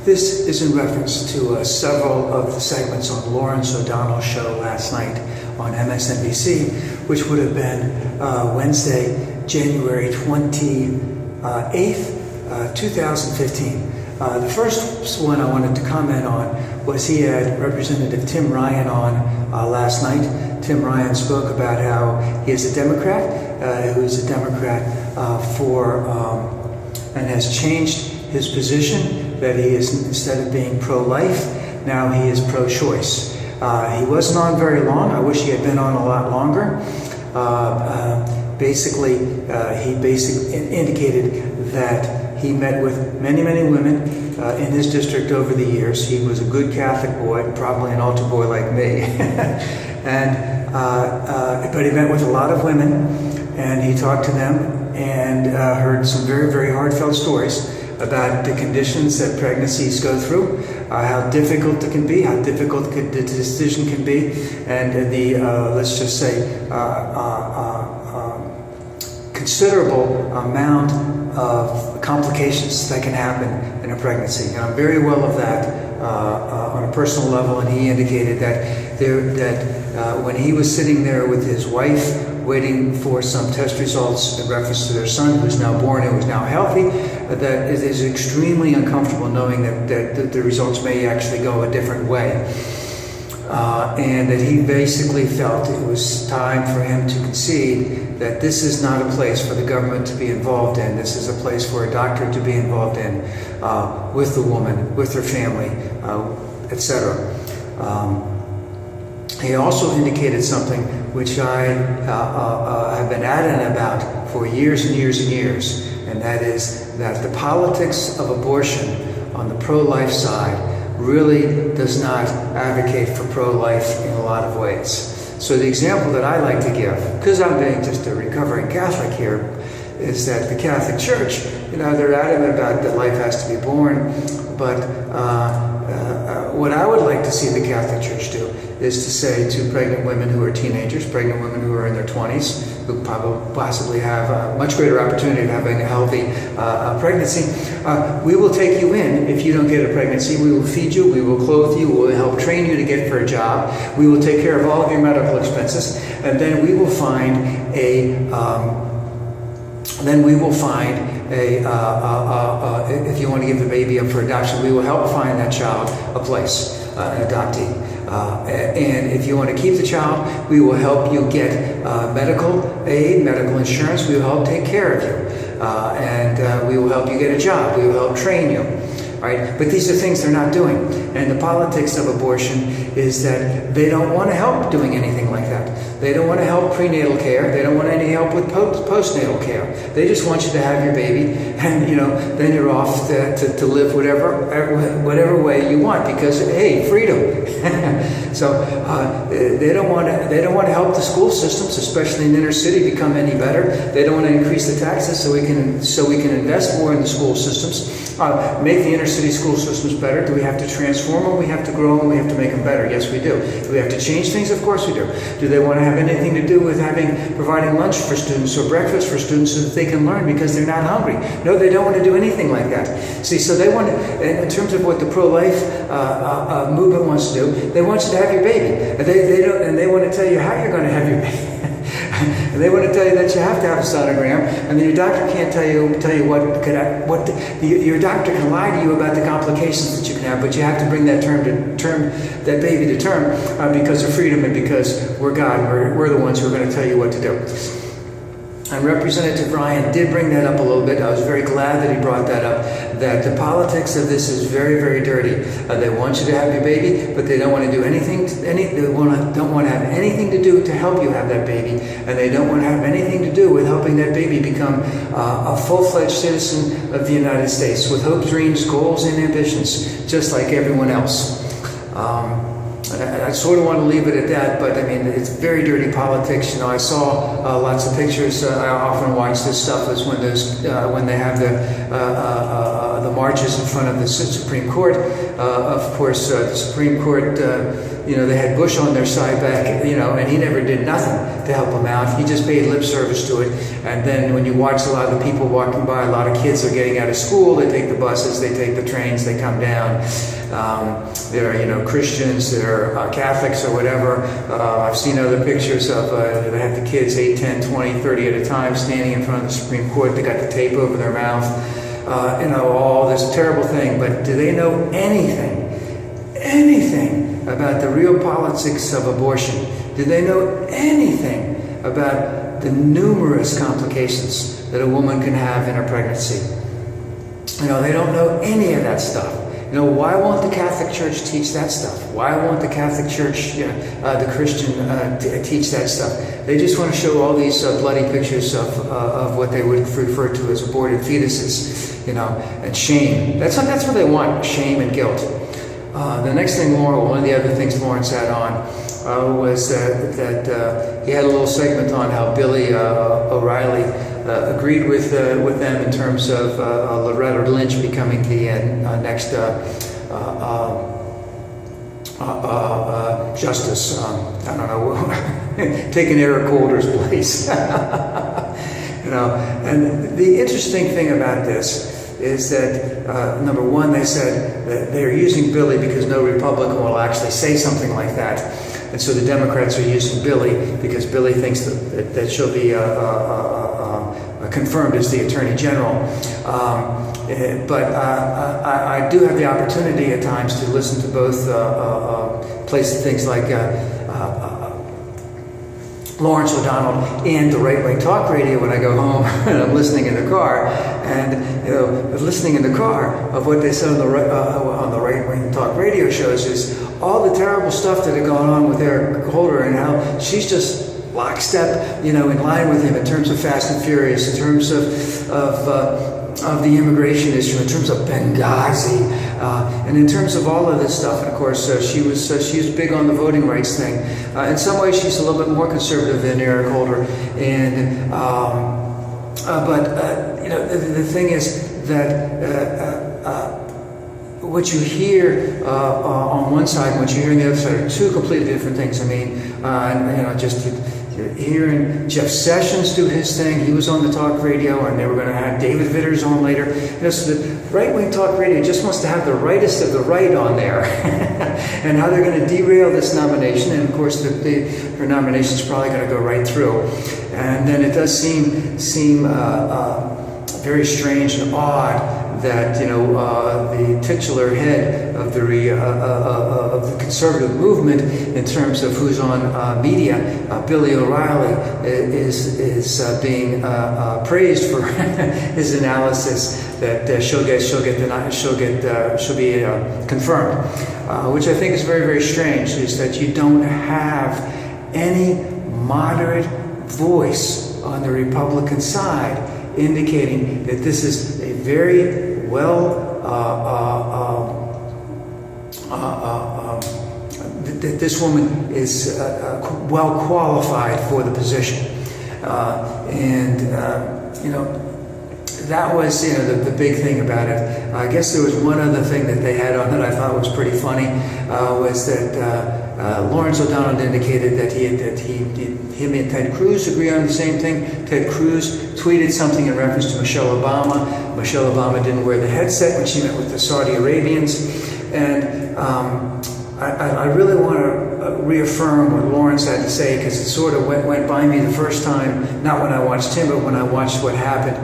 This is in reference to several of the segments on Lawrence O'Donnell's show last night on MSNBC, which would have been Wednesday, January 28th, 2015. The first one I wanted to comment on was he had Representative Tim Ryan on last night. Tim Ryan spoke about how he is a Democrat, who is a Democrat and has changed his position, that he is, instead of being pro-life, now he is pro-choice. He wasn't on very long. I wish he had been on a lot longer. He basically indicated that he met with many women in his district over the years. He was a good Catholic boy, probably an altar boy like me. But he met with a lot of women, and he talked to them and heard some very heartfelt stories about the conditions that pregnancies go through, how difficult it can be, how difficult the decision can be, and the, let's just say, considerable amount of complications that can happen in a pregnancy. And I'm very well of that on a personal level, and he indicated that when he was sitting there with his wife waiting for some test results in reference to their son, who's now born and who's now healthy, that it is extremely uncomfortable knowing that the results may actually go a different way. And that he basically felt it was time for him to concede that this is not a place for the government to be involved in. This is a place for a doctor to be involved in with the woman, with her family, etc. He also indicated something which I have been adamant about for years and years, and that is that the politics of abortion on the pro-life side really does not advocate for pro-life in a lot of ways. So the example that I like to give, because I'm being just a recovering Catholic here, is that the Catholic Church, they're adamant about that life has to be born, but what I would like to see the Catholic Church do is to say to pregnant women who are teenagers, pregnant women who are in their 20s, who possibly have a much greater opportunity of having a healthy pregnancy, we will take you in if you don't get a pregnancy. We will feed you, we will clothe you, we will help train you to get for a job, we will take care of all of your medical expenses, and then we will find if you want to give the baby up for adoption, we will help find that child a place, an adoptee. And if you want to keep the child, we will help you get medical aid, medical insurance. We will help take care of you. And we will help you get a job. We will help train you. Right? But these are things they're not doing. And the politics of abortion is that they don't want to help doing anything like that. They don't want to help prenatal care. They don't want any help with postnatal care. They just want you to have your baby, and then you're off to live whatever way you want, because hey, freedom. So they don't want to help the school systems, especially in inner city, become any better. They don't want to increase the taxes so we can invest more in the school systems, make the inner city school systems better. Do we have to transform them? We have to grow them. We have to make them better. Yes, we do. Do we have to change things? Of course we do. Do they want to have anything to do with providing lunch for students or breakfast for students so that they can learn because they're not hungry? No, they don't want to do anything like that. See, so they want to, in terms of what the pro-life movement wants to do, they want you to have your baby. And they want to tell you how you're going to have your baby. And they want to tell you that you have to have a sonogram, and then your doctor can't tell you your doctor can lie to you about the complications that you can have, but you have to bring that that baby to term because of freedom and because we're God. We're the ones who are going to tell you what to do. And Representative Ryan did bring that up a little bit. I was very glad that he brought that up, that the politics of this is very dirty. They want you to have your baby, but they don't want to do anything, don't want to have anything to do to help you have that baby, and they don't want to have anything to do with helping that baby become a full-fledged citizen of the United States with hopes, dreams, goals, and ambitions, just like everyone else. I sort of want to leave it at that, but I mean, it's very dirty politics. I saw lots of pictures. I often watch this stuff when they have the marches in front of the Supreme Court. Of course, the Supreme Court they had Bush on their side back, and he never did nothing to help them out. He just paid lip service to it. And then when you watch a lot of the people walking by, a lot of kids are getting out of school, they take the buses, they take the trains, they come down. They're, Christians, they're Catholics or whatever. I've seen other pictures of, they have the kids 8, 10, 20, 30 at a time standing in front of the Supreme Court. They got the tape over their mouth. All this terrible thing. But do they know anything about the real politics of abortion? Do they know anything about the numerous complications that a woman can have in her pregnancy? They don't know any of that stuff. Why won't the Catholic Church teach that stuff? Why won't the Catholic Church, the Christian, teach that stuff? They just want to show all these bloody pictures of what they would refer to as aborted fetuses, and shame. That's what they want, shame and guilt. The next thing, one of the other things Lawrence had on was that he had a little segment on how Billy O'Reilly agreed with them in terms of Loretta Lynch becoming the next justice. I don't know, taking Eric Holder's place. And the interesting thing about this is that, number one, they said that they're using Billy because no Republican will actually say something like that. And so the Democrats are using Billy because Billy thinks that she'll be confirmed as the Attorney General. But I do have the opportunity at times to listen to both places, things like Lawrence O'Donnell and the right-wing talk radio when I go home and I'm listening in the car, and listening in the car of what they said on the right-wing talk radio shows is all the terrible stuff that are going on with Eric Holder and how she's just lockstep, in line with him in terms of Fast and Furious, in terms of the immigration issue, in terms of Benghazi, and in terms of all of this stuff. And of course, she was big on the voting rights thing. In some ways, she's a little bit more conservative than Eric Holder. And the thing is that what you hear on one side and what you hear on the other side are two completely different things. I mean, just hearing Jeff Sessions do his thing. He was on the talk radio, and they were going to have David Vitters on later. So the right-wing talk radio just wants to have the rightest of the right on there, and how they're going to derail this nomination. And of course, her nomination is probably going to go right through. And then it does seem very strange and odd that the titular head of the conservative movement, in terms of who's on media, Billy O'Reilly, is being praised for his analysis that she'll be confirmed, which I think is very, very strange. Is that you don't have any moderate voice on the Republican side indicating that this is a very that this woman is well qualified for the position, that was the big thing about it. I guess there was one other thing that they had on that I thought was pretty funny, was that Lawrence O'Donnell indicated that him and Ted Cruz agree on the same thing. Ted Cruz tweeted something in reference to Michelle Obama. Michelle Obama didn't wear the headset when she met with the Saudi Arabians. And I really want to reaffirm what Lawrence had to say, because it sort of went by me the first time, not when I watched him, but when I watched what happened,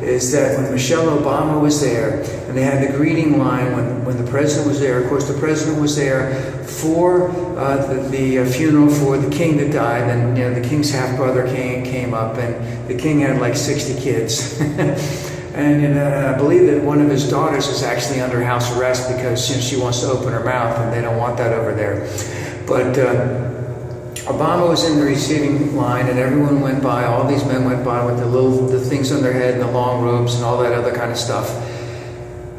is that when Michelle Obama was there, and they had the greeting line when the president was there. Of course, the president was there for the funeral for the king that died, and the king's half-brother came up, and the king had like 60 kids. And I believe that one of his daughters is actually under house arrest because she wants to open her mouth, and they don't want that over there. But Obama was in the receiving line, and everyone went by. All these men went by with the things on their head and the long robes and all that other kind of stuff.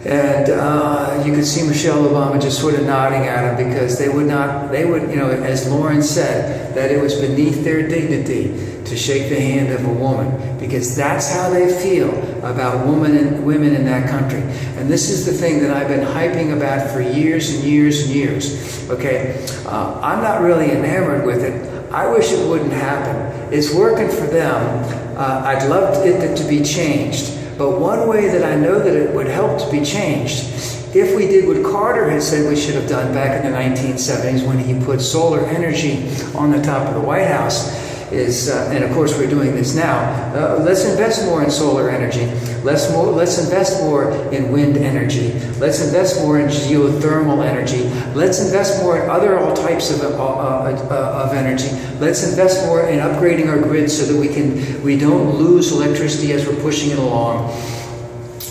And you could see Michelle Obama just sort of nodding at him, because they would, you know, as Lauren said, that it was beneath their dignity to shake the hand of a woman, because that's how they feel about women in that country. And this is the thing that I've been hyping about for years and years and years. Okay, I'm not really enamored with it. I wish it wouldn't happen. It's working for them. I'd love it to be changed. But one way that I know that it would help to be changed, if we did what Carter had said we should have done back in the 1970s when he put solar energy on the top of the White House, is, and of course we're doing this now, let's invest more in solar energy. Let's invest more in wind energy. Let's invest more in geothermal energy. Let's invest more in other all types of energy. Let's invest more in upgrading our grid so that we don't lose electricity as we're pushing it along.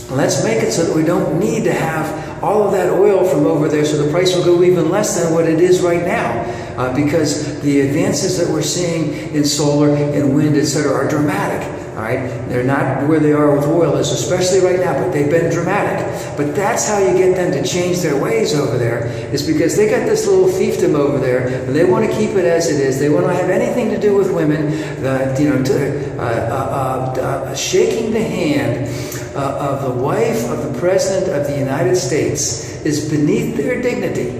Let's make it so that we don't need to have all of that oil from over there, so the price will go even less than what it is right now. Because the advances that we're seeing in solar and wind, etc., are dramatic. All right, they're not where they are with oil, is especially right now, but they've been dramatic. But that's how you get them to change their ways over there, is because they got this little fiefdom over there, and they want to keep it as it is. They want to have anything to do with women. You know, shaking the hand of the wife of the President of the United States is beneath their dignity.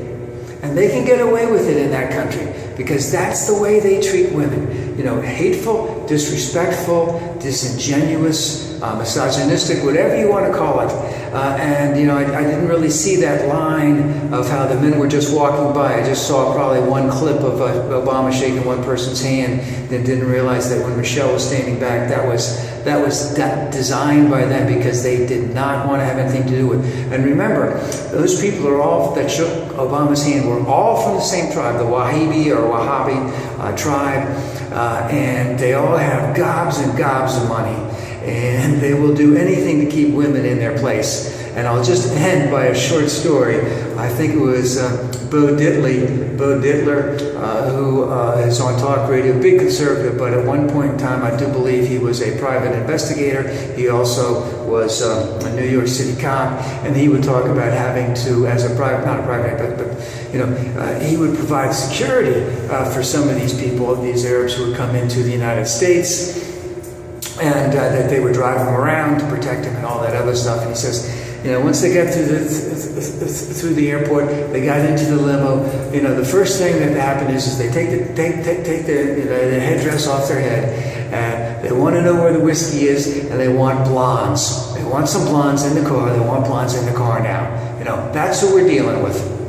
And they can get away with it in that country, because that's the way they treat women. You know, hateful, disrespectful, disingenuous, misogynistic, whatever you want to call it. And, you know, I didn't really see that line of how the men were just walking by. I just saw probably one clip of Obama shaking one person's hand, then didn't realize that when Michelle was standing back, that was designed by them, because they did not want to have anything to do with it. And remember, those people are all that shook Obama's hand were all from the same tribe, the Wahhabi tribe, and they all have gobs and gobs of money, and they will do anything to keep women in their place. And I'll just end by a short story. I think it was Bo Dittler, who is on talk radio, big conservative, but at one point in time, I do believe he was a private investigator. He also was a New York City cop, and he would talk about having to, as a private, not a private, but you know, he would provide security for some of these people, these Arabs who would come into the United States, and that they would drive them around to protect them and all that other stuff. And he says, you know, once they got through the airport, they got into the limo. You know, the first thing that happened is they take the headdress off their head, and they want to know where the whiskey is, and they want blondes. They want some blondes in the car. They want blondes in the car now. You know, that's who we're dealing with.